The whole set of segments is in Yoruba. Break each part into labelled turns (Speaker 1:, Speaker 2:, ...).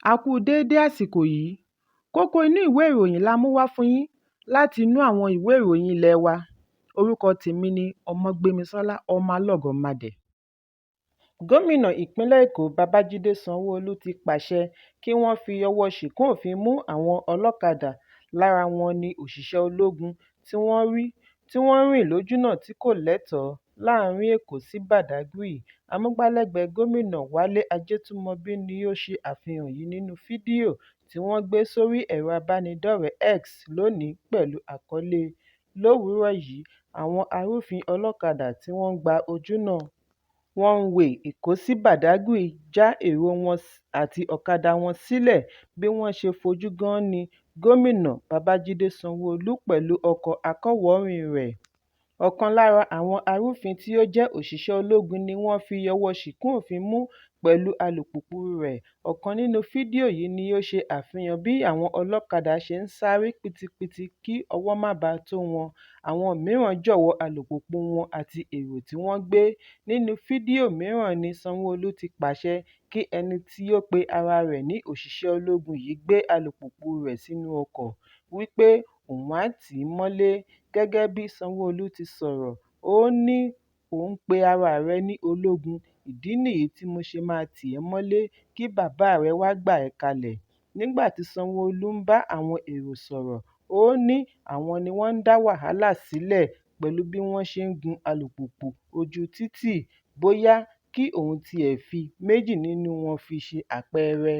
Speaker 1: A kú déédé àsìkò yìí. Kókó inú ìwé ìròyìn la mú wá fún yín láti inú àwọn ìwé ìròyìn ilé wa. Orúkọ tèmi ni Ọmọgbémisọ́lá ọmọ Alọ́gọ̀madẹ̀. Gómìnà ìpínlẹ̀ Èkó Babájídé Sanwó-Olú ti pàṣẹ kí wọ́n fi ọwọ́ ṣìkún òfin mú àwọn ọlọ́kadà, lára wọn ni òṣìṣẹ́ ológun tí wọ́n rìn lójúnà tí kò lẹ́tọ̀ọ́ láàrin Èkó sí Badagry. Amúgbálẹ́gbẹ̀ẹ́ gómìnà Wálé Ajétúmọ̀bí ni ó ṣe àfihàn yìí nínú fídíò tí wọ́n gbé sórí ẹ̀rọ abánidọ́rẹ̀ẹ́ X lónìí pẹ̀lú àkọlé "Lówùúrọ̀ yìí, àwọn arúfin ọlọ́kadà tí wọ́n gba ojúnà one-way Èkó sí Badagry já èrò wọn àti ọ̀kadà wọn sílẹ̀ bí wọ́n ṣe fojú gan ni Gómìnà Babájídé Sanwó-Olú pẹ̀lú ọkọ̀ akọ́wòọ́rìn rẹ̀. Ọ̀kan lára àwọn arúfin tí ó jẹ́ òṣìṣẹ́ ológun ni wọ́n fi ọwọ́ ṣìkún òfin mú pẹ̀lú alùpùpù rẹ̀. Ọ̀kan nínú fídíò yìí ni ó ṣe àfihàn bí àwọn ọlọ́kadà ṣe ń sáré pìtìpìtì kí ọwọ́ má bàa tó wọn. Àwọn mìíràn jọ̀wọ́ alùpùpù wọn àti èrò tí wọ́n gbé. Nínú fídíò mìíràn ni Sanwó-Olú ti pàṣẹ kí ẹni tí ó pe ara rẹ̀ ní òṣìṣẹ́ ológun yìí gbé alùpùpù rẹ̀ sínú ọkọ̀, wípé òun á tì í mọ́lé. Gẹ́gẹ́ bí Sanwó-Olú ti sọ̀rọ̀, ó ní "Ò ń pe ara rẹ ní ológun, ìdí nìyí tí mo ṣe máa tì ẹ́ mọ́lé kí bàbá rẹ wá gbà ẹ́ kalẹ̀." Nígbà tí Sanwó-Olú ń bá àwọn èrò sọ̀rọ̀, ó ní àwọn ni wọ́n ń dá wàhálà sílẹ̀ pẹ̀lú bí wọ́n ṣe ń gun alùpùpù ojú títì, bóyá kí òun tiẹ̀ fi méjì nínú wọn fi ṣe àpẹẹrẹ.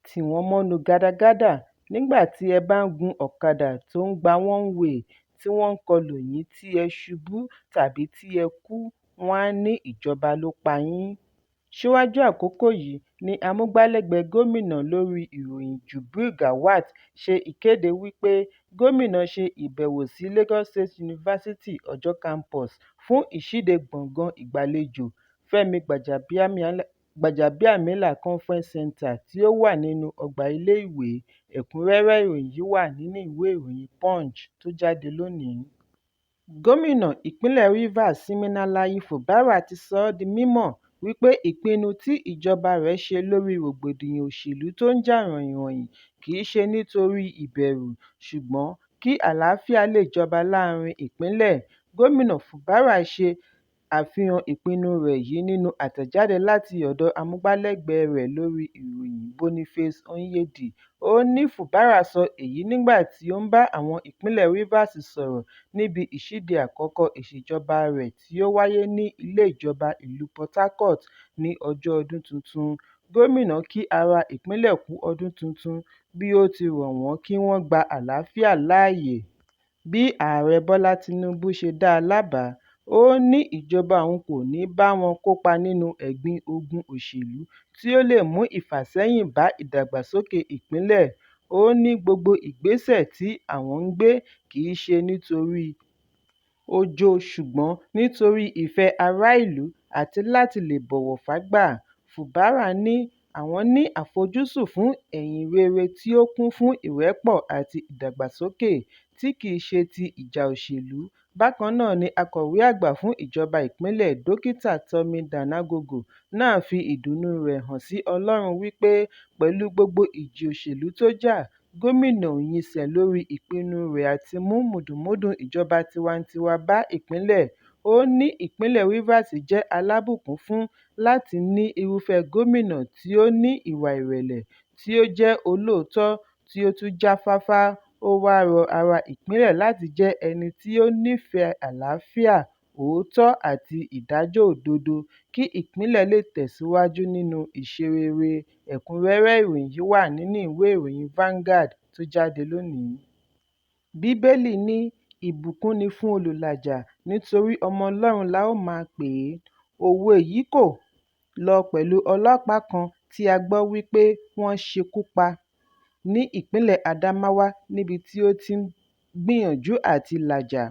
Speaker 1: Tì wọ́n mọ́nu gádagádà. Nígbà tí ẹ bá ń gun ọ̀kadà tó ń gba one-way tí wọ́n ń kọlù yín tí ẹ ṣubú tàbí tí ẹ kú, wọ́n á ní ìjọba ló pa yín. Síwájú àkókò yìí ni amúgbálẹ́gbẹ̀ẹ́ gómìnà lórí ìròyìn Jubril Gawat ṣe ìkéde wípé gómìnà ṣe ìbẹ̀wò sí Lagos State University Ọ̀jọ́ Campus fún ìṣíde gbọ̀ngàn ìgbàlejò Fẹ́mi Gbàjàbíàmílà Conference Center tí ó wà nínú ọgbà ilé-ìwé. Ẹ̀kúnrẹ́rẹ́ ìròyìn yìí wà nínú ìwé ìròyìn Punch tó jáde lónìí. Gómìnà ìpínlẹ̀ Rivers Siminalayi Fubara ti sọ ọ́ di mímọ̀ wípé ìpinnu tí ìjọba rẹ̀ ṣe lórí rògbòdìyàn òṣèlú tó ń jà ròhìnròhìn kìí ṣe nítorí ìbẹ̀rù, ṣùgbọ́n kí àlàáfíà lè jọba láàrin ìpínlẹ̀. Gómìnà Fubara ṣe àfihàn ìpinnu rẹ̀ yìí nínú àtẹ̀jáde láti ọ̀dọ̀ amúgbálẹ́gbẹ̀ẹ́ rẹ̀ lórí ìròyìn Boniface Onyedi. Ó ní Fubara sọ èyí nígbà tí ó ń bá àwọn ìpínlẹ̀ Rivers sọ̀rọ̀ níbi ìṣíde àkọ́kọ́ ìṣèjọba rẹ̀ tí ó wáyé ní ilé ìjọba ìlú Port Harcourt ní ọjọ́ ọdún tuntun. Gómìnà kí ará ìpínlẹ̀ kú ọdún tuntun bí ó ti rọ̀ wọ́n kí wọ́n gba àlàáfíà láàyè. Bí Ààrẹ Bọ́lá Tinubu ṣe dá a lábàá, ó ní ìjọba òun kò ní bá wọn kópa nínú ẹ̀gbin ogun òṣèlú tí ó lè mú ìfàsẹ́yìn bá ìdàgbàsókè ìpínlẹ̀. Ó ní gbogbo ìgbésẹ̀ tí àwọn ń gbé kìí ṣe nítorí ọjọ́ ṣùgbọ́n nítorí ìfẹ́ ará ìlú àti láti lè bọ̀wọ̀ fágbà. Fubara ní àwọn ní àfojúsùn fún ẹ̀yìn rere tí ó kún fún ìrẹ́pọ̀ àti ìdàgbàsókè tí kìí ṣe ti ìjà òṣèlú. Bákan náà ni akọ̀wé àgbà fún ìjọba ìpínlẹ̀ Dókítà Tomi Danagogo náà fi ìdùnnú rẹ̀ hàn sí Ọlọ́run wípé pẹ̀lú gbogbo ìjì òṣèlú tó jà, gómìnà ò yinṣẹ̀ lórí ìpinnu rẹ̀ àti mú mùdùnmúdùn ìjọba tiwantiwa bá ìpínlẹ̀. Ó ní ìpínlẹ̀ Rivers jẹ́ alábùkún fún láti ní irúfẹ́ gómìnà tí ó ní ìwà ìrẹ̀lẹ̀, tí ó jẹ́ olóòótọ́, tí ó tún jáfáfá. Ó wá rọ ará ìpínlẹ̀ láti jẹ́ ẹni tí ó nífẹ̀ẹ́ àlàáfíà, òótọ́ àti ìdájọ́ òdodo kí ìpínlẹ̀ lè tẹ̀síwájú nínú ìṣe rere. Ẹ̀kúnrẹ́rẹ́ ìròyìn yìí wà nínú ìwé ìròyìn Vanguard tó jáde lónìí. Bíbélì ní ìbùkún ni fún olùlàjà nítorí ọmọ Ọlọ́run la ó máa pè é. Òwe yìí kò lọ pẹ̀lú ọlọ́pàá kan tí a gbọ́ wípé wọ́n ṣekú pa ní ìpínlẹ̀ Adamawa níbi tí ó ti ń gbìyànjú àti làjà.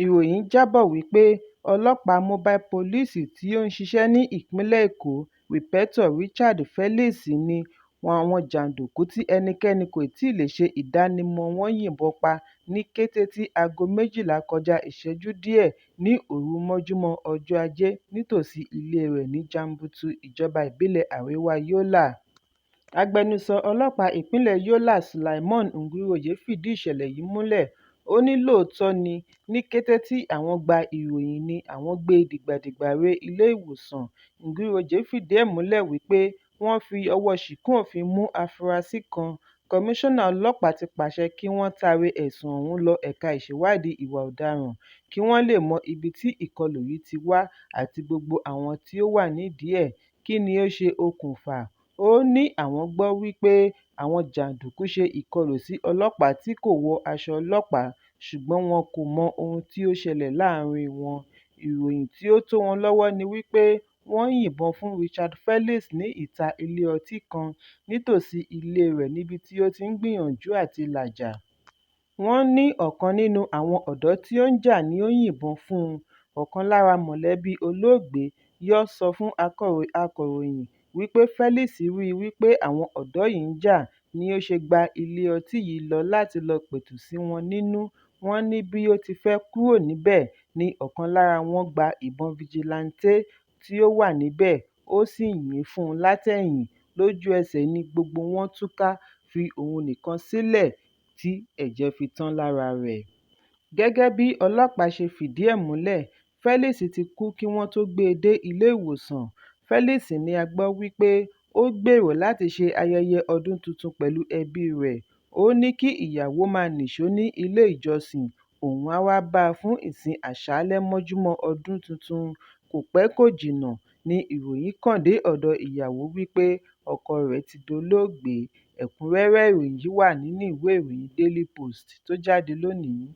Speaker 1: Ìròyìn jábọ̀ wípé ọlọ́pàá mobile police tí ó ń ṣiṣẹ́ ní ìpínlẹ̀ Èkó, Rìpẹ́tọ̀ Richard Felix ní àwọn jàǹdùkú tí ẹnikẹ́ni kò tíì lè ṣe ìdánimọ̀ wọn yìnbọn pa ní kété tí aago 12 kọjá ìṣẹ́jú díẹ̀ ní òru mọ́júmọ́ ọjọ́ Ajé nítòsí ilé rẹ̀ ní Jambutu, ìjọba ìbílẹ̀ Àríwá Yola. Agbẹnusọ ọlọ́pàá ìpínlẹ̀ Yola Sulaiman Nguroye fìdí ìṣẹ̀lẹ̀ yìí múlẹ̀. Ó ní lóòótọ́ ni ní kété tí àwọn gba ìròyìn ni àwọn gbé e dìgbàdìgbà re ilé-ìwòsàn. Nguroye fìdí ẹ̀ múlẹ̀ wípé wọ́n fi ọwọ́ ṣìkún òfin mú afurasí kan. Kọmíṣánná ọlọ́pàá ti pàṣẹ kí wọ́n taari ẹ̀sùn ọ̀hún lọ ẹ̀ka ìṣèwádìí ìwà ọ̀daràn kí wọ́n lè mọ ibi tí ìkọlù yìí ti wá àti gbogbo àwọn tí ó wà nídìí ẹ̀. Kí ni ó ṣe okùnfà? Ó ní àwọn gbọ́ wípé àwọn jàǹdùkú ṣe ìkọlù sí ọlọ́pàá tí kò wọ aṣọ ọlọ́pàá, ṣùgbọ́n wọn kò mọ ohun tí ó ṣẹlẹ̀ láàrin wọn. Ìròyìn tí ó tó wọn lọ́wọ́ ni wípé wọ́n yìnbọn fún Richard Felix ní ìta ilé ọtí kan nítòsí ilé rẹ̀ níbi tí ó ti ń gbìyànjú àti làjà. Wọ́n ní ọ̀kan nínú àwọn ọ̀dọ́ tí ó ń jà ni ó yìnbọn fún un. Ọ̀kan lára mọ̀lẹ́bí olóògbé Yọ sọ fún akọ̀ròyìn wípé Felix rí i wípé àwọn ọ̀dọ́ yìí ń jà ni ó ṣe gba ilé ọtí yìí lọ láti lọ pẹ̀tù sí wọn nínú. Wọ́n ní bí ó ti fẹ́ kúrò níbẹ̀ ni ọ̀kan lára wọn gba ìbọn fìjìláńtè tí ó wà níbẹ̀, ó sì yìn fún un látẹ̀yìn. Lójú ẹsẹ̀ ni gbogbo wọn túká, fi òun nìkan sílẹ̀ tí ẹ̀jẹ̀ fi tán lára rẹ̀. Gẹ́gẹ́ bí ọlọ́pàá ṣe fìdí ẹ̀ múlẹ̀, Felix ti kú kí wọ́n tó gbé e dé ilé ìwòsàn. Felix ni a gbọ́ wípé ó gbèrò láti ṣe ayẹyẹ ọdún tuntun pẹ̀lú ẹbí rẹ̀. Ó ní kí ìyàwó máa nìṣó ní ilé ìjọsìn, òun á wá bá a fún ìsìn àṣálẹ́ mọ́júmọ́ ọdún tuntun. Kò pẹ́ kò jìnnà ni ìròyìn kàn dé ọ̀dọ̀ ìyàwó wípé ọkọ rẹ̀ ti dolóògbé. Ẹ̀kúnrẹ́rẹ́ ìròyìn yìí wà nínú ìwé ìròyìn Daily Post tó jáde lónìí.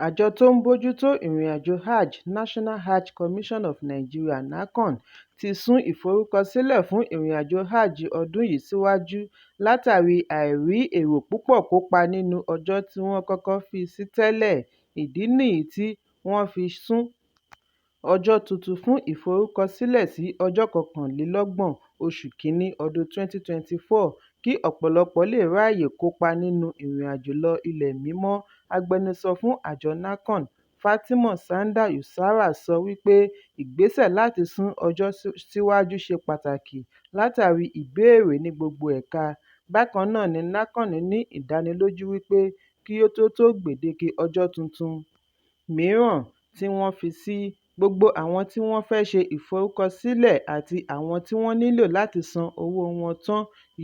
Speaker 1: Àjọ tó ń bójútó ìrìnàjò Hajj National Hajj Commission of Nigeria (NACON) ti sún ìforúkọsílẹ̀ fún ìrìnàjò Hajj ọdún yìí síwájú látàrí àìrí èrò púpọ̀ kópa nínú ọjọ́ tí wọ́n kọ́kọ́ fi sí tẹ́lẹ̀. Ìdí nìyí tí wọ́n fi sún ọjọ́ tuntun fún ìforúkọsílẹ̀ sí ọjọ́ 29 oṣù Kínní ọdún 2024 kí ọ̀pọ̀lọpọ̀ lè ráàyè kópa nínú ìrìnàjò lọ Ilẹ̀ Mímọ́. Agbẹnusọ fún àjọ NACON, Fatima Sanda Usara sọ wípé ìgbésẹ̀ láti sún ọjọ́ síwájú ṣe pàtàkì látàrí ìbéèrè ní gbogbo ẹ̀ka. Bákan náà ni NACON ní ìdánilójú wípé kí ó tó gbèdéke ọjọ́ tuntun mìíràn tí wọ́n fi sí, gbogbo àwọn tí wọ́n fẹ́ ṣe ìforúkọsílẹ̀ àti àwọn tí wọ́n nílò láti san owó wọn tán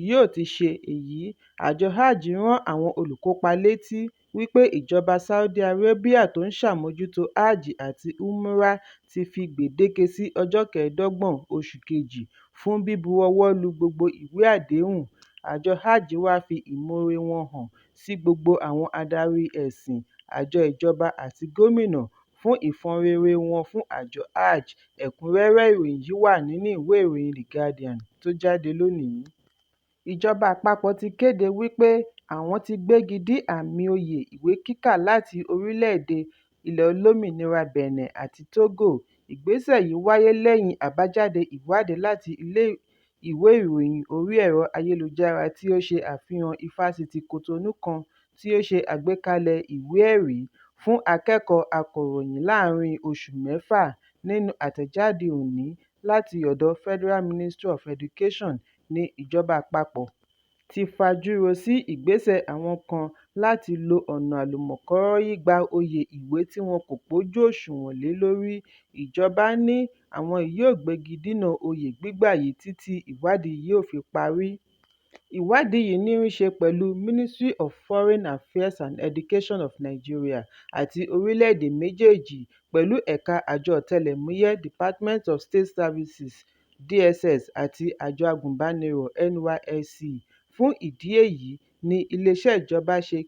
Speaker 1: yóò ti ṣe èyí. Àjọ Hajj rán àwọn olùkópa létí wípé ìjọba Saudi Arabia tó ń ṣàmójútó Hajj àti Umrah ti fi gbèdéke sí ọjọ́ 25 oṣù Kejì fún bíbuọwọ́ lu gbogbo ìwé àdéhùn. Àjọ Hajj wá fi ìmoore wọn hàn sí gbogbo àwọn adarí ẹ̀sìn, àjọ ìjọba àti gómìnà fún ìfọnrere wọn fún àjọ Hajj. Ẹ̀kúnrẹ́rẹ́ ìròyìn yìí wà nínú ìwé ìròyìn The Guardian tó jáde lónìí. Ìjọba àpapọ̀ ti kéde wípé àwọn ti gbégi dí àmì oyè ìwé kíkà láti orílẹ̀-èdè ilẹ̀ olómìnira Benin àti Togo. Ìgbésẹ̀ yìí wáyé lẹ́yìn àbájáde ìwádìí láti ilé ìwé ìròyìn orí ẹ̀rọ ayélujára tí ó ṣe àfihàn Ifásitì Cotonou kan tí ó ṣe àgbékalẹ̀ ìwé-ẹ̀rí fún akẹ́kọ̀ọ́ akọ̀ròyìn láàárín oṣù 6. Nínú àtẹ̀jáde òní láti ọ̀dọ̀ Federal Ministry of Education ní ìjọba àpapọ̀ ti fajúro sí ìgbésẹ̀ àwọn kan láti lo ọ̀nà àlùmọ̀kọ́rọ́yí gba oyè ìwé tí wọn kò pójú òṣùwọ̀n lé lórí. Ìjọba ní àwọn yóò gbégi dínà oyè gbígbà yìí títí ìwádìí yóò fi parí. Ìwádìí yìí ní í ṣe pẹ̀lú Ministry of Foreign Affairs and Education of Nigeria àti orílẹ̀-èdè méjèèjì pẹ̀lú ẹ̀ka àjọ ọ̀tẹlẹ̀múyẹ́ Department of State Services (DSS) àti àjọ agùnbánirọ̀ NYSC. Fún ìdí èyí ni iléeṣẹ́ ìjọba ṣe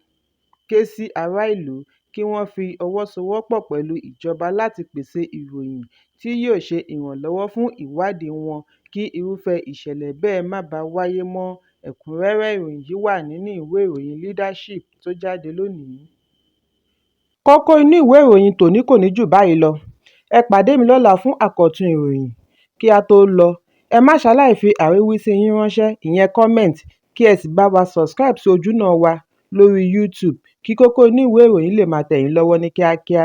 Speaker 1: ké sí ará ìlú kí wọ́n fi ọwọ́ sowọ́pọ̀ pẹ̀lú ìjọba láti pèsè ìròyìn tí yóò ṣe ìrànlọ́wọ́ fún ìwádìí wọn kí irúfẹ́ ìṣẹ̀lẹ̀ bẹ́ẹ̀ má bàa wáyé mọ́. Ẹ̀kúnrẹ́rẹ́ ìròyìn yìí wà nínú ìwé ìròyìn Leadership tó jáde lónìí. Kókó inú ìwé ìròyìn tòní kò ní jù báyìí lọ. Ẹ pàdé mi lọ́la fún àkọ́tun ìròyìn. Kí a tó lọ, ẹ má ṣaláì fi àríwísí yín ránṣẹ́, ìyẹn comment, kí ẹ sì bá wa subscribe sí ojúnà wa lórí YouTube kí Kókó inú ìwé ìròyìn lè máa tẹ̀ yín lọ́wọ́ ní kíákíá.